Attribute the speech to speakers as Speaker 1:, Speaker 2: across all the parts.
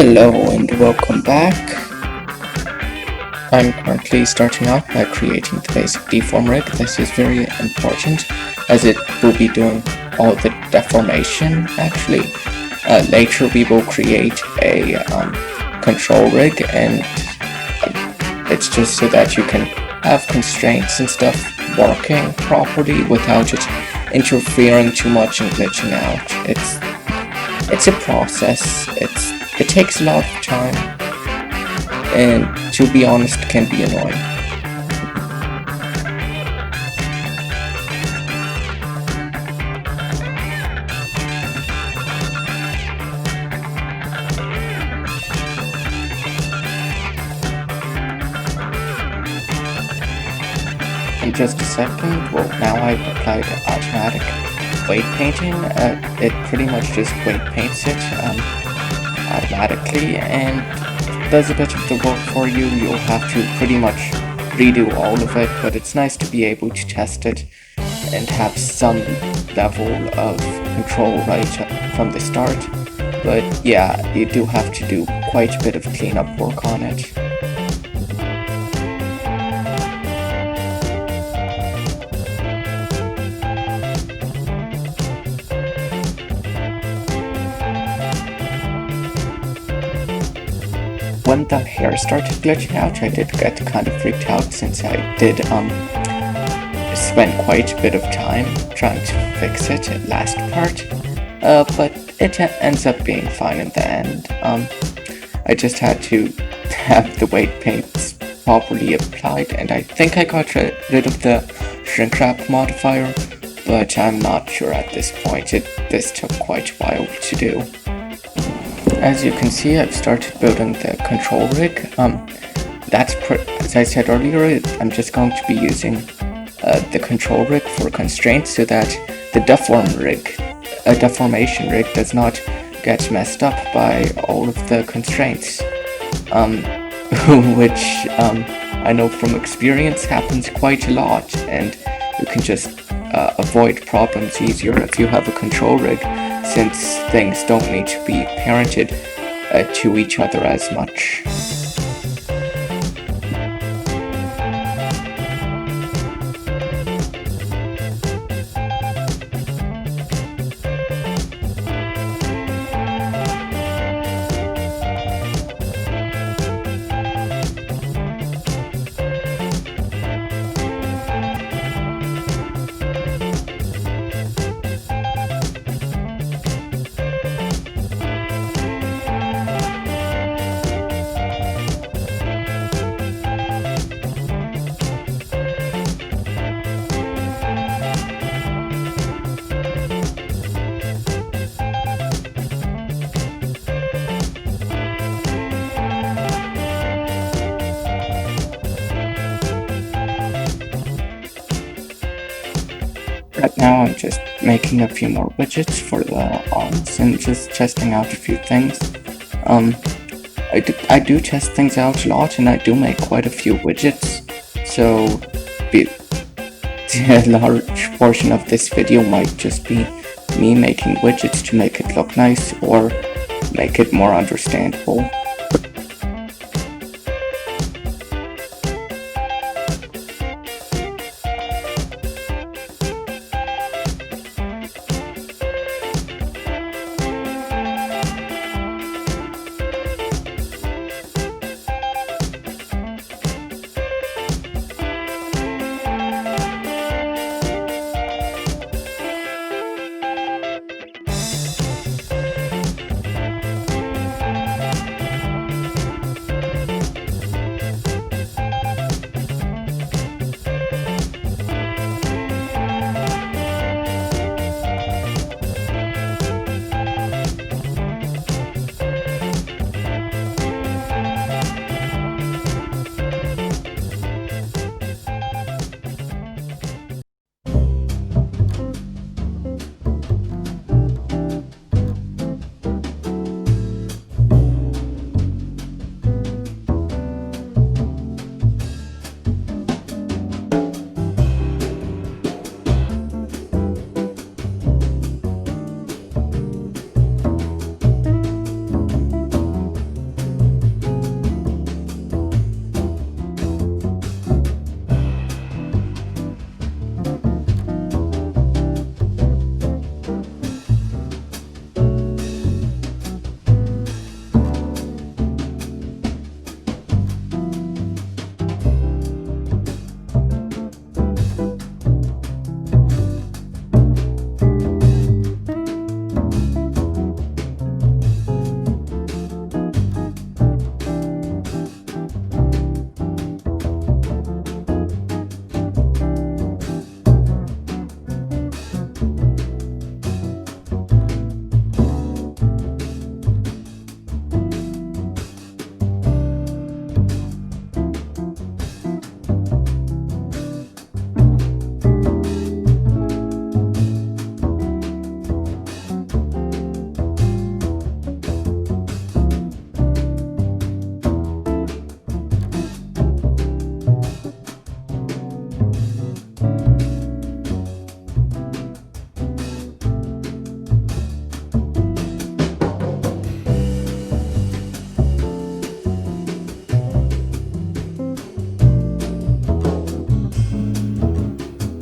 Speaker 1: Hello and welcome back. I'm currently starting out by creating the basic deform rig. This is very important as it will be doing all the deformation actually. Later we will create a control rig, and it's just so that you can have constraints and stuff working properly without it interfering too much and glitching out. It's a process. It takes a lot of time, and to be honest, can be annoying. In just a second, well, now I've applied automatic weight painting. It pretty much just weight paints it automatically and does a bit of the work for you. You'll have to pretty much redo all of it, but it's nice to be able to test it and have some level of control right from the start. But yeah, you do have to do quite a bit of cleanup work on it. When the hair started glitching out, I did get kind of freaked out since I did spend quite a bit of time trying to fix it at last part, but it ends up being fine in the end. I just had to have the weight paints properly applied, and I think I got rid of the shrink wrap modifier, but I'm not sure at this point. This took quite a while to do. As you can see, I've started building the control rig. As I said earlier, I'm just going to be using the control rig for constraints so that the deformation rig does not get messed up by all of the constraints, which I know from experience happens quite a lot, and you can just avoid problems easier if you have a control rig, since things don't need to be parented to each other as much. Right now I'm just making a few more widgets for the arms and just testing out a few things. I do test things out a lot, and I do make quite a few widgets, so a large portion of this video might just be me making widgets to make it look nice or make it more understandable.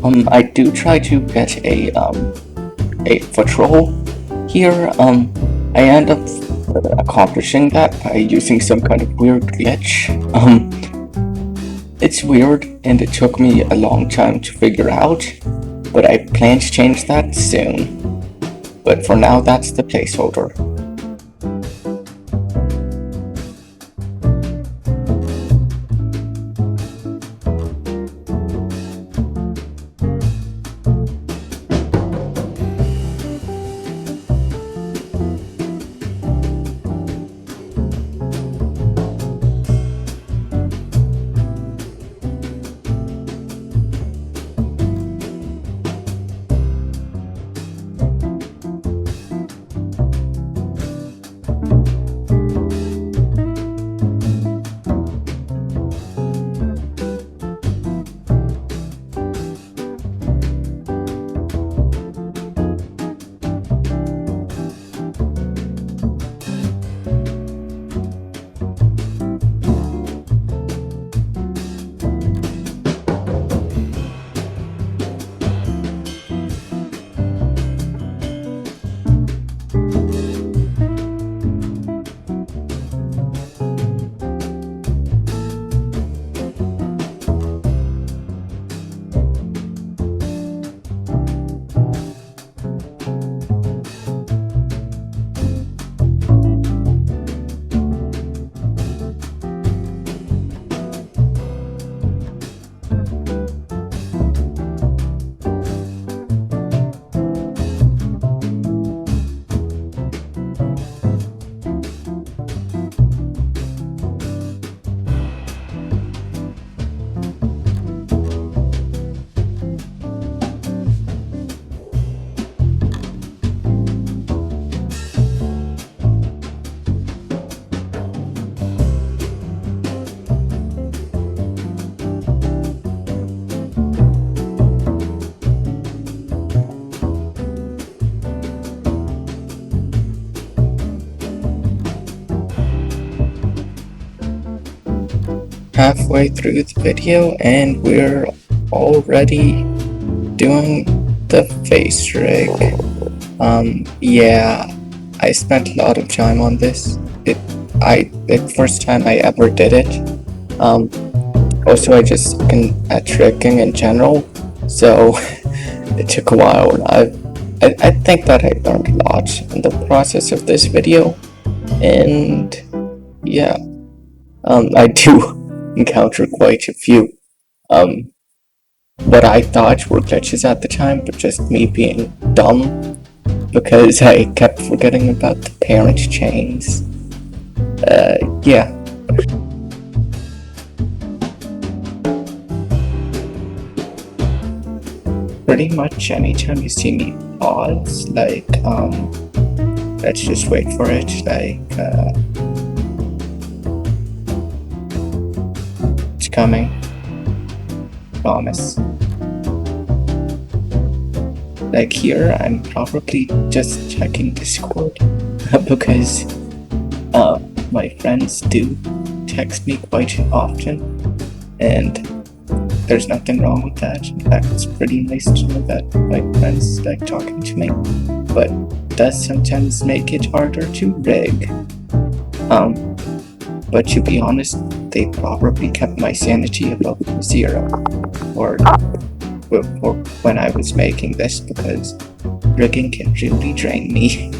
Speaker 1: I do try to get a patrol here. I end up accomplishing that by using some kind of weird glitch. It's weird and it took me a long time to figure out, but I plan to change that soon. But for now, that's the placeholder. Halfway through the video and we're already doing the face rig. Yeah, I spent a lot of time on this. The first time I ever did it. Also I just suck at tricking in general, so it took a while. I think that I learned a lot in the process of this video, and yeah, I do encounter quite a few what I thought were glitches at the time, but just me being dumb because I kept forgetting about the parent chains. Yeah. Pretty much anytime you see me pause, like, let's just wait for it, like, it's coming. Promise. Like here, I'm probably just checking Discord because my friends do text me quite often, and there's nothing wrong with that. In fact, it's pretty nice to know that my friends like talking to me, but it does sometimes make it harder to rig. But to be honest, they probably kept my sanity above 0, or when I was making this, because rigging can really drain me.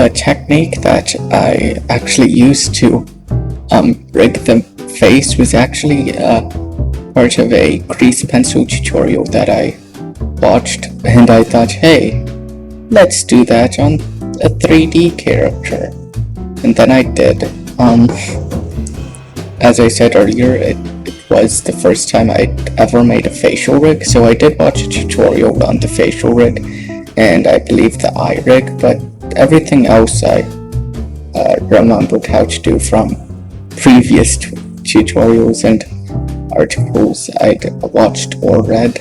Speaker 1: a technique that I actually used to rig the face was actually part of a grease pencil tutorial that I watched, and I thought, hey, let's do that on a 3D character. And then I did. As I said earlier, it was the first time I'd ever made a facial rig, so I did watch a tutorial on the facial rig, and I believe the eye rig, but everything else I remembered how to do from previous tutorials and articles I'd watched or read.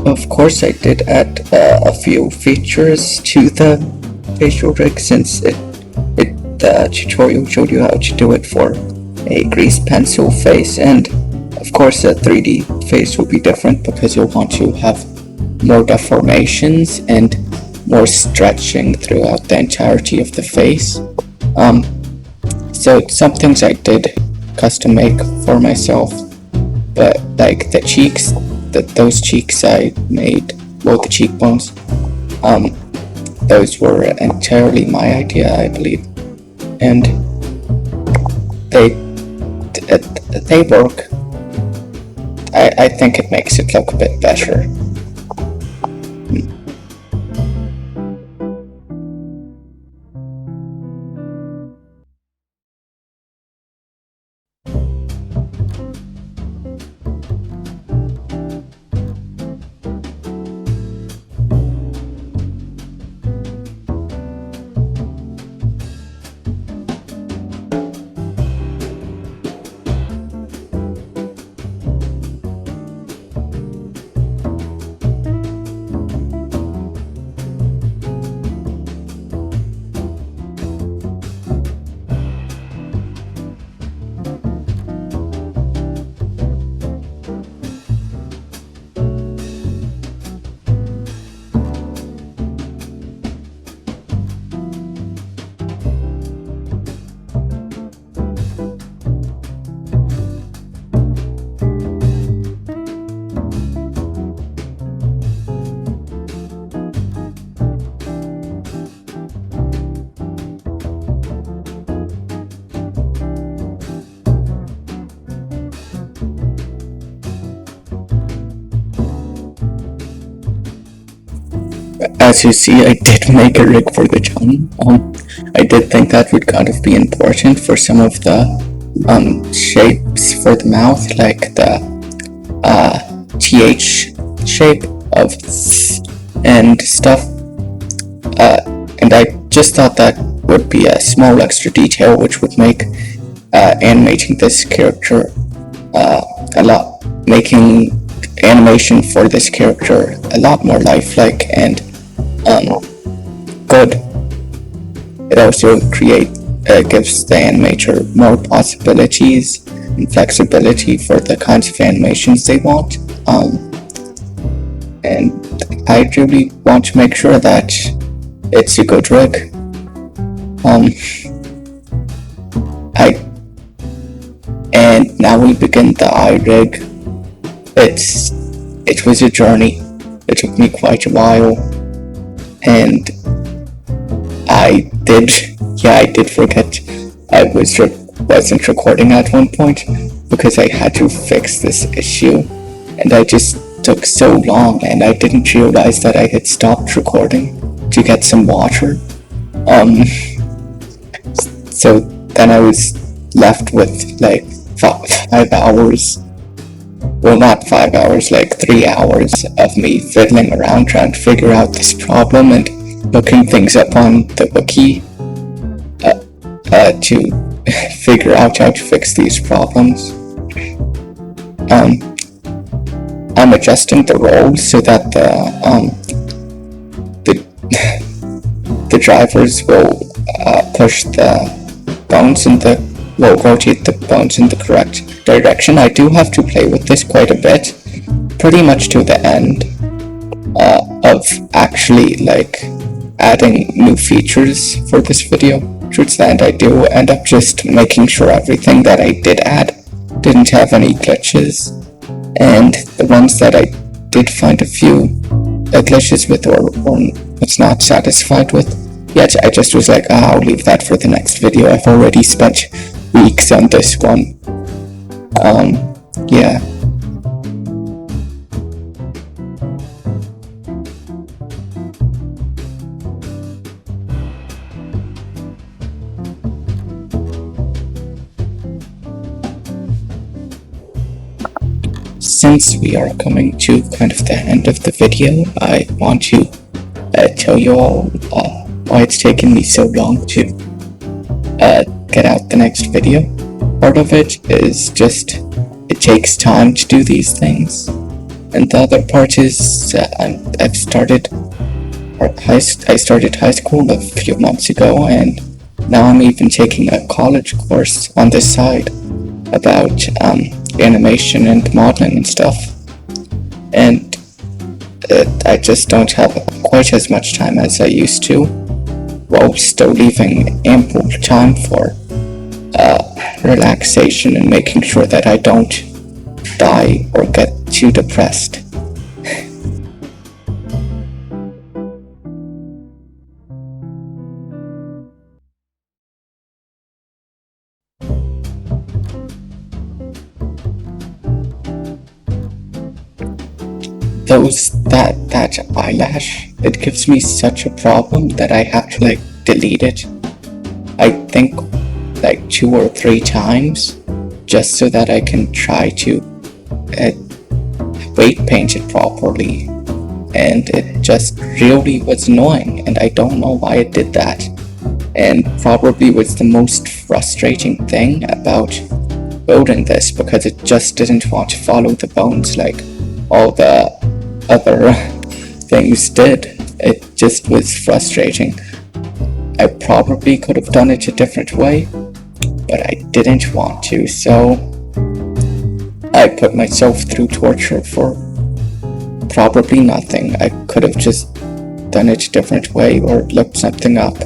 Speaker 1: Of course, I did add a few features to the facial rig, since the tutorial showed you how to do it for a grease pencil face, and of course a 3D face will be different because you'll want to have more deformations and more stretching throughout the entirety of the face. So some things I did custom make for myself, but like the cheeks, those cheeks I made, well, the cheekbones, those were entirely my idea, I believe, and they work. I think it makes it look a bit better. As you see, I did make a rig for the tongue. I did think that would kind of be important for some of the shapes for the mouth, like the TH shape of and stuff. And I just thought that would be a small extra detail which would make animating this character making animation for this character a lot more lifelike and good. It also gives the animator more possibilities and flexibility for the kinds of animations they want. And I really want to make sure that it's a good rig. And now we begin the eye rig. It was a journey. It took me quite a while, and I did forget I wasn't recording at one point because I had to fix this issue, and I just took so long, and I didn't realize that I had stopped recording to get some water. So then I was left with like 5 hours. Well, not 5 hours, like 3 hours of me fiddling around trying to figure out this problem and looking things up on the wiki to figure out how to fix these problems. I'm adjusting the roll so that the drivers will push the bones in the, well, rotate the bones in the correct direction. I do have to play with this quite a bit, pretty much to the end of actually like adding new features for this video. Towards the end, I do end up just making sure everything that I did add didn't have any glitches, and the ones that I did find a few glitches with or was not satisfied with yet, I just was like, I'll leave that for the next video. I've already spent weeks on this one. Yeah. Since we are coming to kind of the end of the video, I want to tell you all why it's taken me so long to get out the next video. Part of it is just it takes time to do these things, and the other part is I started high school a few months ago, and now I'm even taking a college course on this side about animation and modeling and stuff, and I just don't have quite as much time as I used to, while still leaving ample time for relaxation and making sure that I don't die or get too depressed. That eyelash, it gives me such a problem that I have to like delete it, I think like 2 or 3 times, just so that I can try to weight paint it properly, and it just really was annoying, and I don't know why it did that. And probably was the most frustrating thing about building this, because it just didn't want to follow the bones like all the other things did. It just was frustrating. I probably could have done it a different way, but I didn't want to, so I put myself through torture for probably nothing. I could have just done it a different way or looked something up.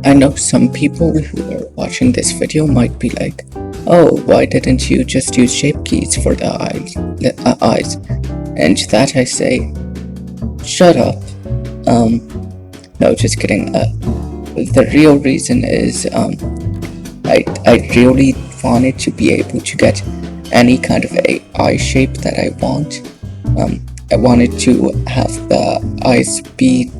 Speaker 1: I know some people who are watching this video might be like, oh, why didn't you just use shape keys for the eyes? And to that I say, shut up. No, just kidding. The real reason is I really wanted to be able to get any kind of eye shape that I want. I wanted to have the eyes be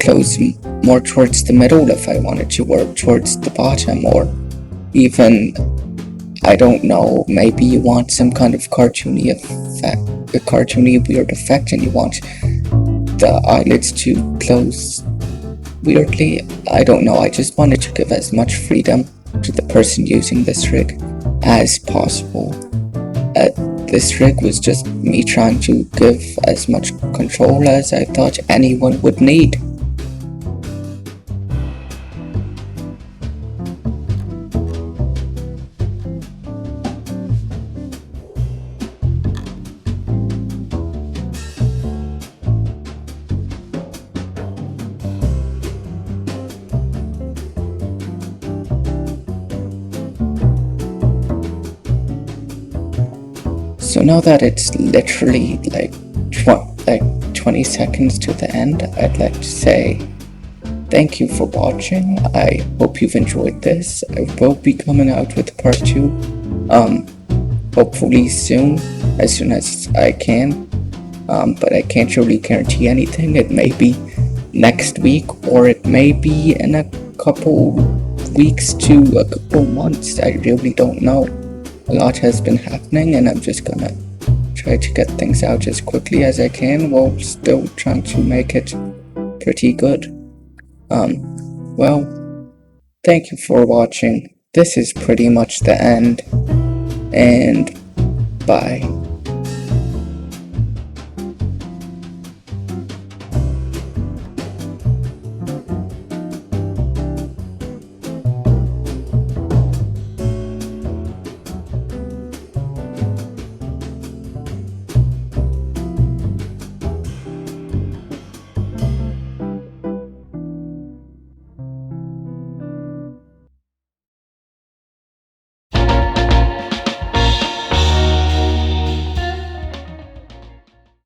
Speaker 1: close more towards the middle if I wanted to, or towards the bottom, or even, I don't know, maybe you want some kind of cartoony effect, a cartoony weird effect, and you want the eyelids to close weirdly. I don't know, I just wanted to give as much freedom to the person using this rig as possible. This rig was just me trying to give as much control as I thought anyone would need. So now that it's literally like 20 seconds to the end, I'd like to say thank you for watching. I hope you've enjoyed this. I will be coming out with part 2, hopefully soon as I can. But I can't really guarantee anything. It may be next week, or it may be in a couple weeks to a couple months. I really don't know. A lot has been happening, and I'm just gonna try to get things out as quickly as I can while still trying to make it pretty good. Well, thank you for watching. This is pretty much the end, and bye.